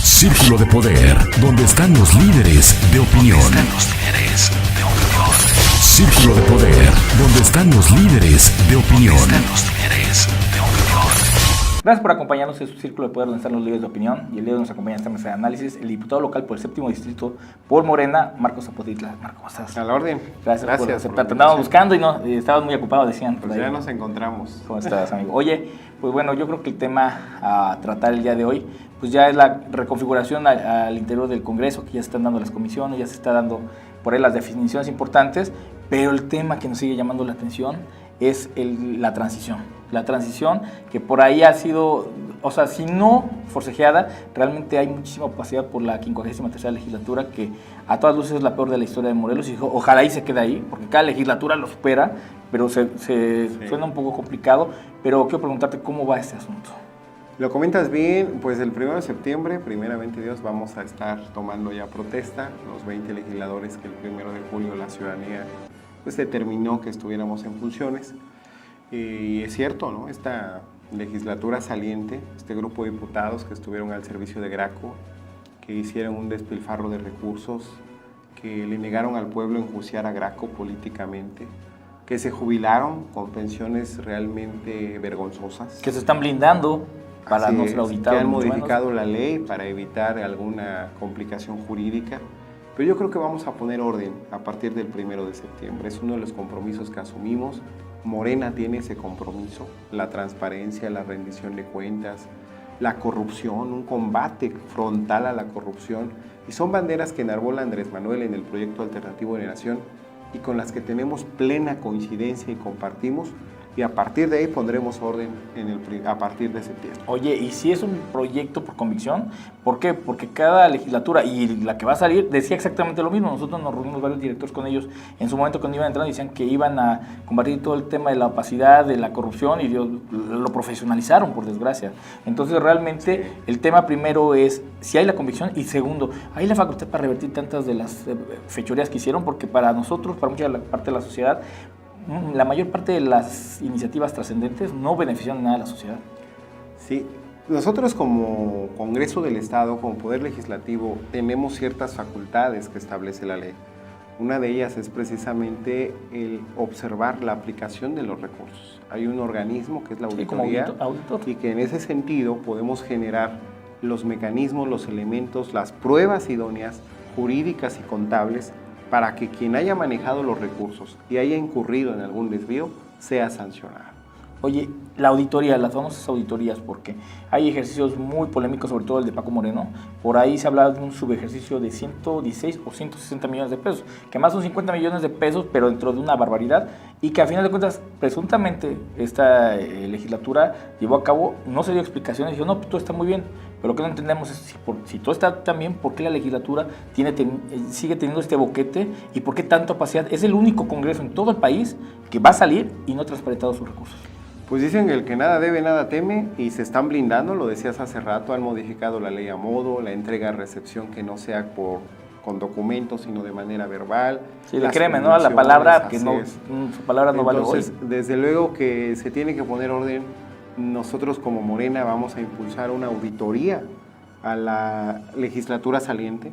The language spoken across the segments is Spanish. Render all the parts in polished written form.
Círculo de Poder, donde están los líderes de opinión. Círculo de Poder, donde están los líderes de opinión. Gracias por acompañarnos en su Círculo de Poder, donde están los líderes de opinión. Y el día de hoy nos acompaña en esta mesa de análisis el diputado local por el 7º distrito por Morena, Marcos Zapotitla. Marcos, ¿cómo estás? A la orden. Gracias por aceptar. Te andábamos buscando y estabas muy ocupado, decían. Pues ya nos encontramos. ¿Cómo estás, amigo? Oye, pues bueno, yo creo que el tema a tratar el día de hoy, pues ya es la reconfiguración al interior del Congreso, que ya se están dando las comisiones, ya se está dando por ahí las definiciones importantes, pero el tema que nos sigue llamando la atención es la transición. La transición que por ahí ha sido, o sea, si no forcejeada, realmente hay muchísima opacidad por la 53ª legislatura, que a todas luces es la peor de la historia de Morelos, y ojalá y se quede ahí, porque cada legislatura lo supera, pero suena un poco complicado. Pero quiero preguntarte cómo va este asunto. Lo comentas bien, pues el 1 de septiembre, primeramente Dios, vamos a estar tomando ya protesta, los 20 legisladores que el 1 de julio la ciudadanía pues determinó que estuviéramos en funciones. Y es cierto, ¿no? Esta legislatura saliente, este grupo de diputados que estuvieron al servicio de Graco, que hicieron un despilfarro de recursos, que le negaron al pueblo enjuiciar a Graco políticamente, que se jubilaron con pensiones realmente vergonzosas. Que se están blindando para no ser auditados. Que han modificado la ley para evitar alguna complicación jurídica. Pero yo creo que vamos a poner orden a partir del 1 de septiembre. Es uno de los compromisos que asumimos. Morena tiene ese compromiso, la transparencia, la rendición de cuentas, la corrupción, un combate frontal a la corrupción. Y son banderas que enarbola Andrés Manuel en el proyecto alternativo de Nación y con las que tenemos plena coincidencia y compartimos. Y a partir de ahí pondremos orden a partir de septiembre. Oye, ¿y si es un proyecto por convicción? ¿Por qué? Porque cada legislatura, y la que va a salir, decía exactamente lo mismo. Nosotros nos reunimos varios directores con ellos en su momento cuando iban entrando, decían que iban a combatir todo el tema de la opacidad, de la corrupción, y Dios, lo profesionalizaron, por desgracia. Entonces, realmente, el tema primero es si hay la convicción, y segundo, hay la facultad para revertir tantas de las fechorías que hicieron, porque para nosotros, para mucha parte de la sociedad, la mayor parte de las iniciativas trascendentes no benefician nada a la sociedad. Sí, nosotros como Congreso del Estado, como Poder Legislativo, tenemos ciertas facultades que establece la ley. Una de ellas es precisamente el observar la aplicación de los recursos. Hay un organismo que es la auditoría, como auditor, y que en ese sentido podemos generar los mecanismos, los elementos, las pruebas idóneas, jurídicas y contables, para que quien haya manejado los recursos y haya incurrido en algún desvío sea sancionado. Oye, la auditoría, las famosas auditorías, porque hay ejercicios muy polémicos, sobre todo el de Paco Moreno. Por ahí se hablaba de un subejercicio de 116 o 160 millones de pesos, que más son 50 millones de pesos, pero dentro de una barbaridad, y que a final de cuentas, presuntamente, esta legislatura llevó a cabo, no se dio explicaciones, dijo, no, todo está muy bien, pero lo que no entendemos es si todo está tan bien, ¿por qué la legislatura sigue teniendo este boquete y por qué tanta opacidad? Es el único congreso en todo el país que va a salir y no ha transparentado sus recursos. Pues dicen que el que nada debe, nada teme, y se están blindando, lo decías hace rato, han modificado la ley a modo, la entrega-recepción que no sea con documentos, sino de manera verbal. Sí, créeme, ¿no? La palabra, que no, su palabra no vale hoy. Entonces, desde luego que se tiene que poner orden. Nosotros como Morena vamos a impulsar una auditoría a la legislatura saliente.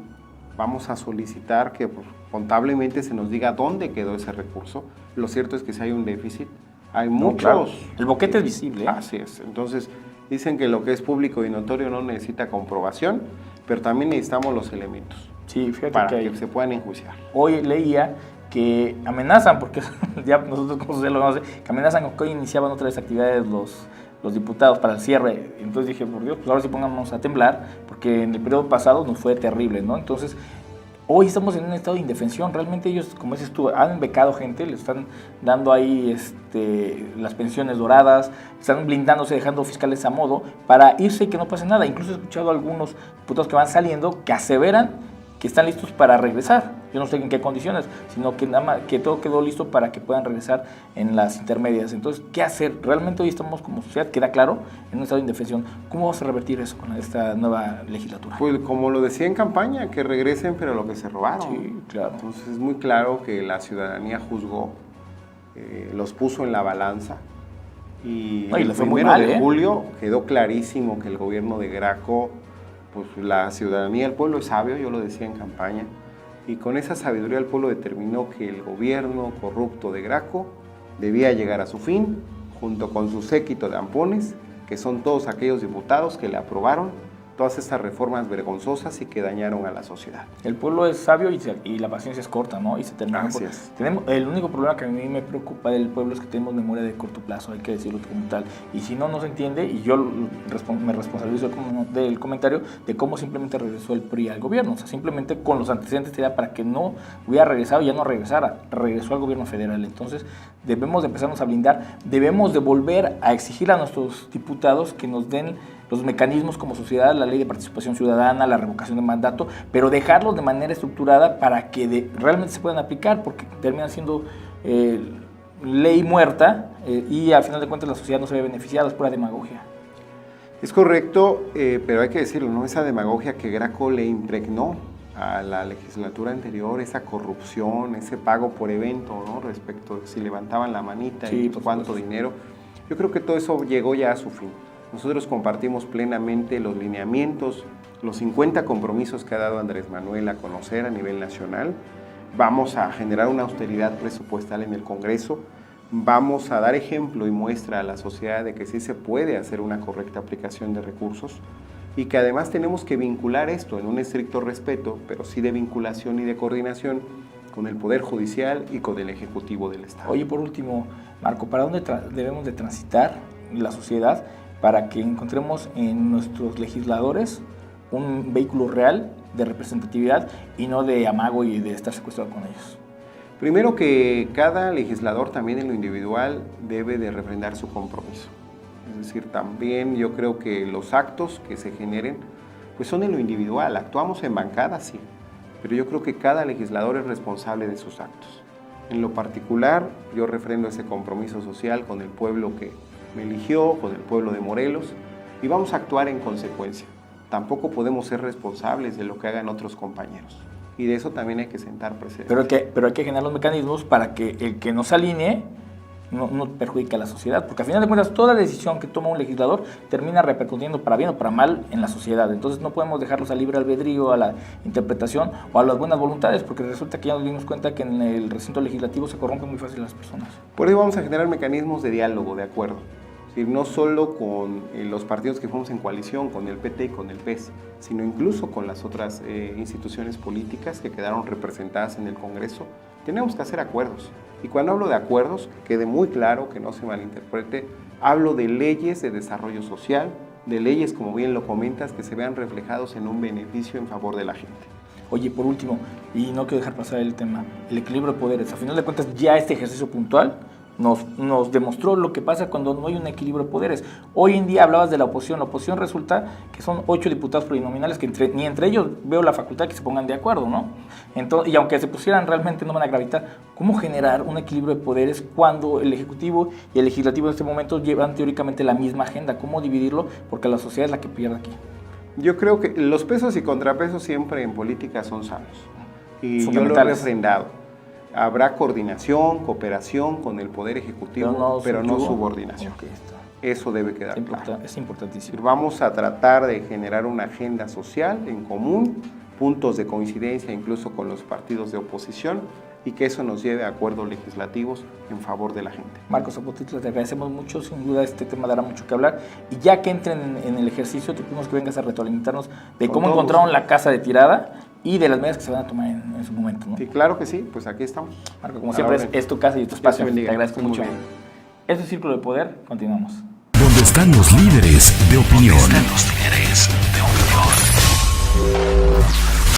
Vamos a solicitar que contablemente se nos diga dónde quedó ese recurso. Lo cierto es que si hay un déficit, hay muchos. Claro. El boquete es visible. Así es. Entonces, dicen que lo que es público y notorio no necesita comprobación, pero también necesitamos los elementos. Sí, fíjate para que se puedan enjuiciar. Hoy leía que amenazan, porque ya nosotros como sociedad lo conocemos, que amenazan con que hoy iniciaban otras actividades los diputados para el cierre. Entonces dije, por Dios, pues ahora sí pongamos a temblar, porque en el periodo pasado nos fue terrible, ¿no? Entonces, hoy estamos en un estado de indefensión. Realmente ellos, como dices tú, han becado gente, le están dando ahí las pensiones doradas, están blindándose, dejando fiscales a modo para irse y que no pase nada. Incluso he escuchado a algunos diputados que van saliendo que aseveran que están listos para regresar. Yo no sé en qué condiciones, sino que nada más que todo quedó listo para que puedan regresar en las intermedias. Entonces, ¿qué hacer? Realmente hoy estamos como sociedad, queda claro, en un estado de indefensión. ¿Cómo vamos a revertir eso con esta nueva legislatura? Pues como lo decía en campaña, que regresen pero lo que se robaron. Sí, claro. Entonces es muy claro que la ciudadanía juzgó, los puso en la balanza. Y el 1 de julio quedó clarísimo que el gobierno de Graco pues la ciudadanía, el pueblo es sabio, yo lo decía en campaña, y con esa sabiduría el pueblo determinó que el gobierno corrupto de Graco debía llegar a su fin, junto con su séquito de ampones, que son todos aquellos diputados que le aprobaron todas estas reformas vergonzosas y que dañaron a la sociedad. El pueblo es sabio y la paciencia es corta, ¿no? Y se termina. El único problema que a mí me preocupa del pueblo es que tenemos memoria de corto plazo, hay que decirlo como tal. Y si no, no se entiende, y yo me responsabilizo del comentario de cómo simplemente regresó el PRI al gobierno. O sea, simplemente con los antecedentes era para que no hubiera regresado y ya no regresara. Regresó al gobierno federal. Entonces, debemos de empezarnos a blindar, debemos de volver a exigir a nuestros diputados que nos den los mecanismos como sociedad, la ley de participación ciudadana, la revocación de mandato, pero dejarlos de manera estructurada para que realmente se puedan aplicar, porque terminan siendo ley muerta y al final de cuentas la sociedad no se ve beneficiada, es pura demagogia. Es correcto, pero hay que decirlo, ¿no? Esa demagogia que Graco le impregnó a la legislatura anterior, esa corrupción, ese pago por evento, ¿no? Respecto a si levantaban la manita y cuánto dinero, yo creo que todo eso llegó ya a su fin. Nosotros compartimos plenamente los lineamientos, los 50 compromisos que ha dado Andrés Manuel a conocer a nivel nacional. Vamos a generar una austeridad presupuestal en el Congreso. Vamos a dar ejemplo y muestra a la sociedad de que sí se puede hacer una correcta aplicación de recursos y que además tenemos que vincular esto en un estricto respeto, pero sí de vinculación y de coordinación con el Poder Judicial y con el Ejecutivo del Estado. Oye, por último, Marco, ¿para dónde debemos de transitar la sociedad para que encontremos en nuestros legisladores un vehículo real de representatividad y no de amago y de estar secuestrado con ellos? Primero, que cada legislador también en lo individual debe de refrendar su compromiso. Es decir, también yo creo que los actos que se generen pues son en lo individual. Actuamos en bancada, sí, pero yo creo que cada legislador es responsable de sus actos. En lo particular, yo refrendo ese compromiso social con el pueblo que me eligió, con el pueblo de Morelos, y vamos a actuar en consecuencia. Tampoco podemos ser responsables de lo que hagan otros compañeros, y de eso también hay que sentar precedentes. Pero hay que generar los mecanismos para que el que no se alinee no perjudique a la sociedad, porque al final de cuentas toda decisión que toma un legislador termina repercutiendo para bien o para mal en la sociedad. Entonces no podemos dejarlos al libre albedrío, a la interpretación o a las buenas voluntades, porque resulta que ya nos dimos cuenta que en el recinto legislativo se corrompen muy fácil las personas. Por ello vamos a generar mecanismos de diálogo, de acuerdo. Es decir, no solo con los partidos que fuimos en coalición, con el PT y con el PES, sino incluso con las otras instituciones políticas que quedaron representadas en el Congreso. Tenemos que hacer acuerdos. Y cuando hablo de acuerdos, que quede muy claro, que no se malinterprete, hablo de leyes de desarrollo social, de leyes, como bien lo comentas, que se vean reflejados en un beneficio en favor de la gente. Oye, por último, y no quiero dejar pasar el tema, el equilibrio de poderes. A final de cuentas, ya este ejercicio puntual nos demostró lo que pasa cuando no hay un equilibrio de poderes. Hoy en día hablabas de la oposición resulta que son 8 diputados plurinominales que ni entre ellos veo la facultad que se pongan de acuerdo, ¿no? Entonces, y aunque se pusieran realmente no van a gravitar. ¿Cómo generar un equilibrio de poderes cuando el Ejecutivo y el Legislativo en este momento llevan teóricamente la misma agenda? ¿Cómo dividirlo? Porque la sociedad es la que pierde aquí. Yo creo que los pesos y contrapesos siempre en política son sanos. Y yo lo he refrendado. Habrá coordinación, cooperación con el Poder Ejecutivo, pero no subordinación. Okay, eso debe quedar claro. Es importantísimo. Vamos a tratar de generar una agenda social en común, puntos de coincidencia incluso con los partidos de oposición, y que eso nos lleve a acuerdos legislativos en favor de la gente. Marcos Zapotitla, te agradecemos mucho, sin duda este tema dará mucho que hablar, y ya que entren en el ejercicio, te pedimos que vengas a retroalimentarnos de cómo encontraron la casa de tirada y de las medidas que se van a tomar en su momento, ¿no? Sí, claro que sí, pues aquí estamos. Marco, como siempre, es tu casa y tu espacio, te agradezco mucho. Este es Círculo de Poder, continuamos. Donde están los líderes de opinión. Donde están los líderes de opinión.